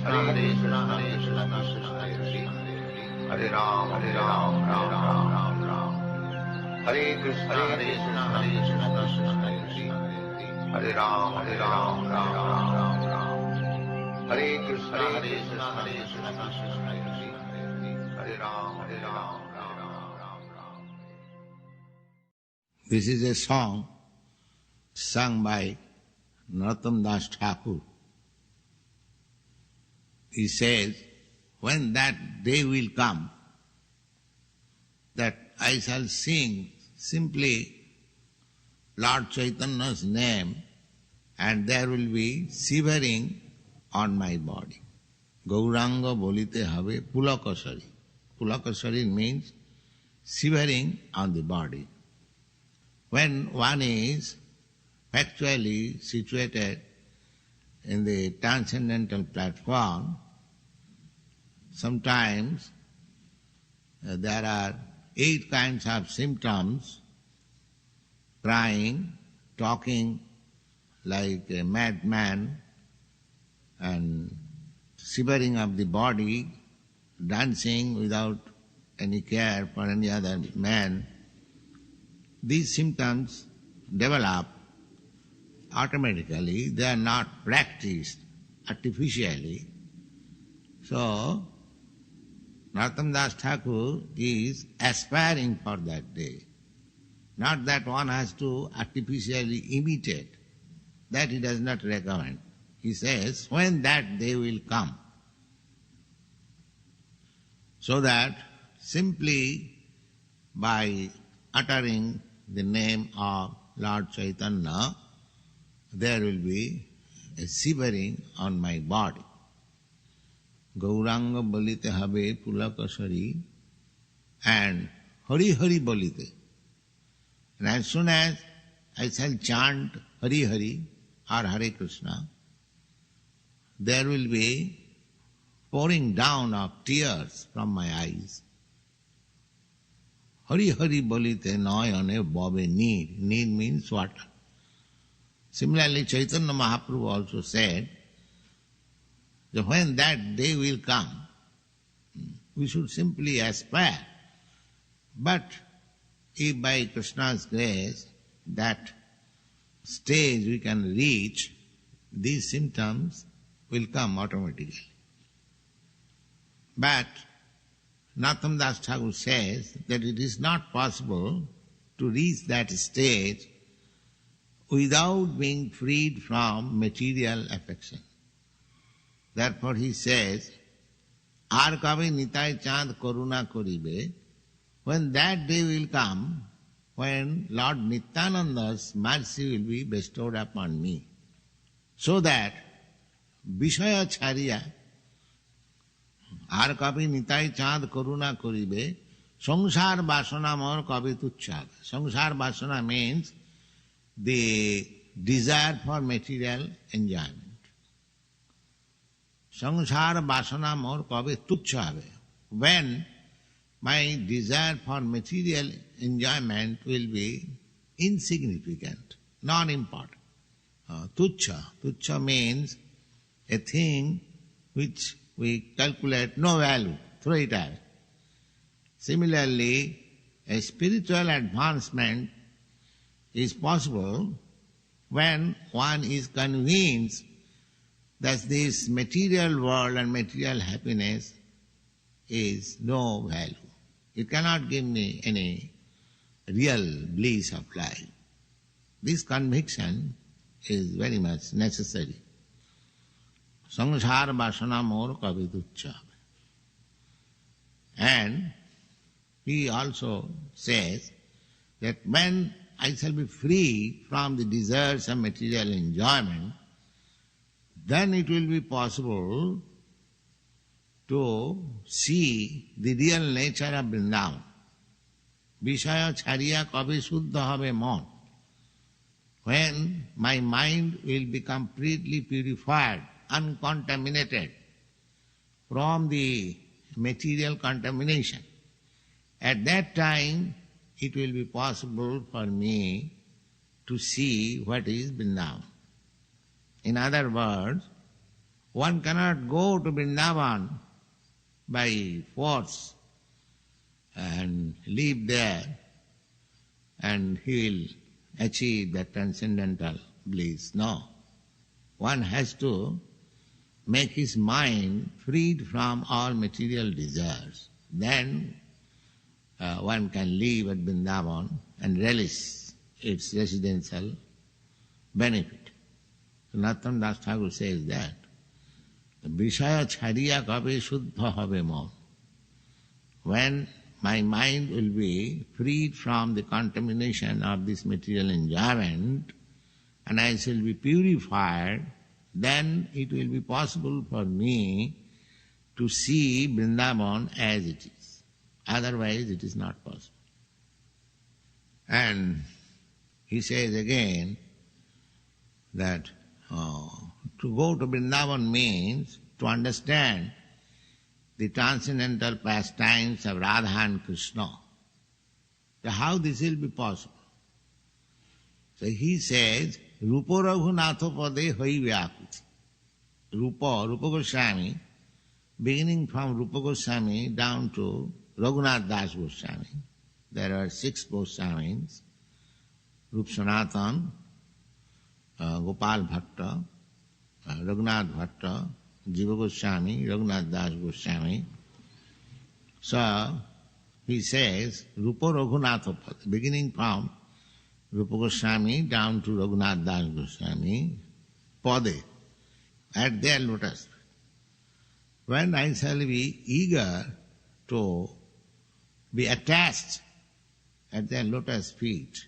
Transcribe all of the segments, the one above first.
Krishna, Krishna Krishna, Hare Ram, Ram Ram. Hare Krishna, Krishna Krishna, Hare Ram, Ram Ram. Hare Krishna, Krishna Krishna, Hare Ram, Ram Ram. This is a song sung by Narottam Das Thakur. He says, when that day will come, that I shall sing simply Lord Chaitanya's name and there will be shivering on my body. Gouranga Bolite Habe Pulakasari. Pulakasari means shivering on the body. When one is factually situated in the transcendental platform, sometimes there are 8 kinds of symptoms: crying, talking like a madman, and shivering of the body, dancing without any care for any other man. These symptoms develop automatically, they are not practiced artificially. So, Narottam Das Thakur is aspiring for that day. Not that one has to artificially imitate. That he does not recommend. He says, when that day will come. So that simply by uttering the name of Lord Chaitanya, there will be a shivering on my body. Gouranga Bolite Habe Pulakasari and Hari Hari Bolite. And as soon as I shall chant Hari Hari or Hare Krishna, there will be pouring down of tears from my eyes. Hari Hari Bolite Nayane Bobe Need. Need means water. Similarly, Chaitanya Mahaprabhu also said that when that day will come, we should simply aspire. But if by Krishna's grace that stage we can reach, these symptoms will come automatically. But Narottam Das Thakur says that it is not possible to reach that stage without being freed from material affection. Therefore he says, Ar kabe nitai chand karuna koribe, when that day will come, when Lord Nityananda's mercy will be bestowed upon me, so that Vishaya Chariya, Ar kabe nitai chand karuna koribe, sangsar vasana mor kabe tuchhab. Sangsar vasana means the desire for material enjoyment. Sangsara vasana mor kabe tuchha habe. When my desire for material enjoyment will be insignificant, non-important. Tuchha. Tuchha means a thing which we calculate no value, throw it away. Similarly, a spiritual advancement is possible when one is convinced that this material world and material happiness is no value. It cannot give me any real bliss of life. This conviction is very much necessary. Sangsar vasana mor kabe tuchha. And he also says that when I shall be free from the desires of material enjoyment, then it will be possible to see the real nature of Vrindavan. Vishaya Chariya kabe suddha habe mon. When my mind will be completely purified, uncontaminated from the material contamination, at that time it will be possible for me to see what is Vrindavan. In other words, One cannot go to Vrindavan by force and live there and he will achieve that transcendental bliss. No. One has to make his mind freed from all material desires. Then one can live at Vrindavan and relish its residential benefit. So Narottam Das Thakur says that, Vishaya chhariya kabe shuddha habe mon. When my mind will be freed from the contamination of this material enjoyment and I shall be purified, then it will be possible for me to see Vrindavan as it is. Otherwise it is not possible. And he says again that to go to Vrindavan means to understand the transcendental pastimes of Radha and Krishna. So how this will be possible? So he says, Rupa Raghunatha Pade Hai Vyakuti. Rupa Goswami, beginning from Rupa Goswami down to Raghunath Das Goswami. There are 6 Goswamis, Rup Sanatan, Gopal Bhatta, Raghunath Bhatta, Jiva Goswami, Raghunath Das Goswami. So he says, Rupa Raghunatha Pade, beginning from Rupa Goswami down to Raghunath Das Goswami, Pade, at their lotus feet. When I shall be eager to be attached at their lotus feet,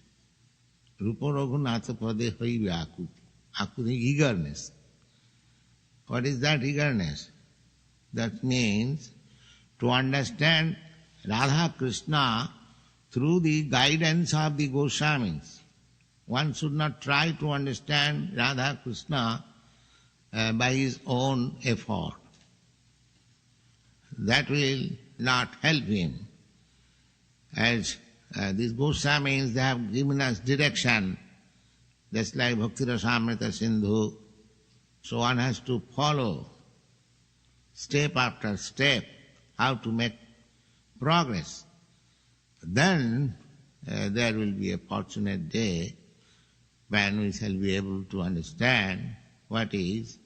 Rupa Raghunatha Pade Hai Vyakuti. Akuti, eagerness. What is that eagerness? That means to understand Radha Krishna through the guidance of the Goswamis. One should not try to understand Radha Krishna by his own effort. That will not help him. As these Goswamis, they have given us direction, just like Bhakti Rasamrita Sindhu. So one has to follow step after step how to make progress. Then there will be a fortunate day when we shall be able to understand what is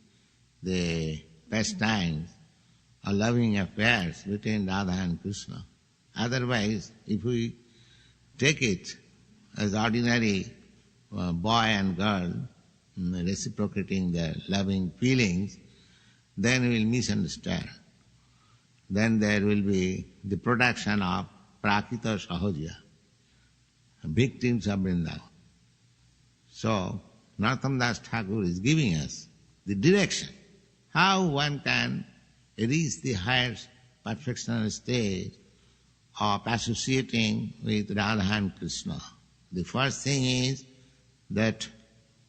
the pastimes or loving affairs between Radha and Krishna. Otherwise, if we take it as ordinary boy and girl reciprocating their loving feelings, then we will misunderstand. Then there will be the production of Prakita Sahaja, victims of Vrindavan. So, Narottam Das Thakur is giving us the direction, how one can reach the highest perfectional stage of associating with Radha and Krishna. The first thing is that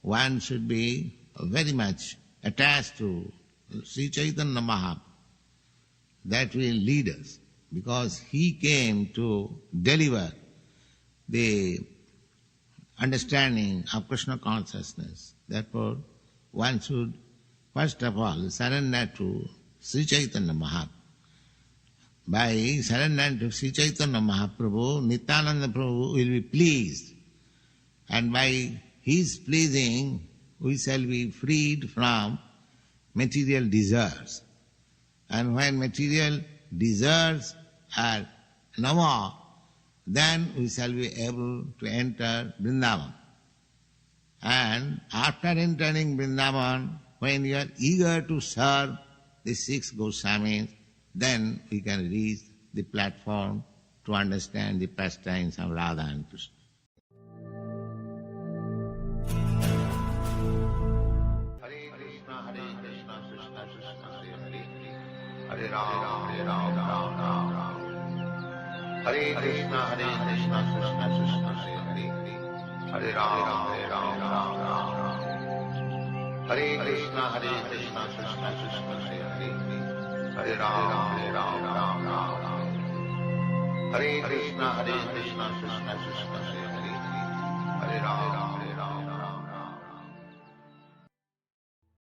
one should be very much attached to Sri Chaitanya Mahaprabhu. That will lead us, because he came to deliver the understanding of Krishna consciousness. Therefore, one should first of all surrender to Sri Chaitanya Mahaprabhu. By surrendering to Sri Chaitanya Mahaprabhu, Nityananda Prabhu will be pleased, and by his pleasing we shall be freed from material desires. And when material desires are no more, then we shall be able to enter Vrindavan. And after entering Vrindavan, when you are eager to serve the 6 Goswamis, then we can reach the platform to understand the pastimes of Radha and Krishna. Hare Krishna, Krishna Krishna, Hare Ram, Ram Ram. Hare Krishna, Krishna Krishna, Hare Ram, Ram. Hare Krishna, Krishna Krishna, Hare Ram, Ram. Hare Krishna, Krishna Krishna, Hare Ram.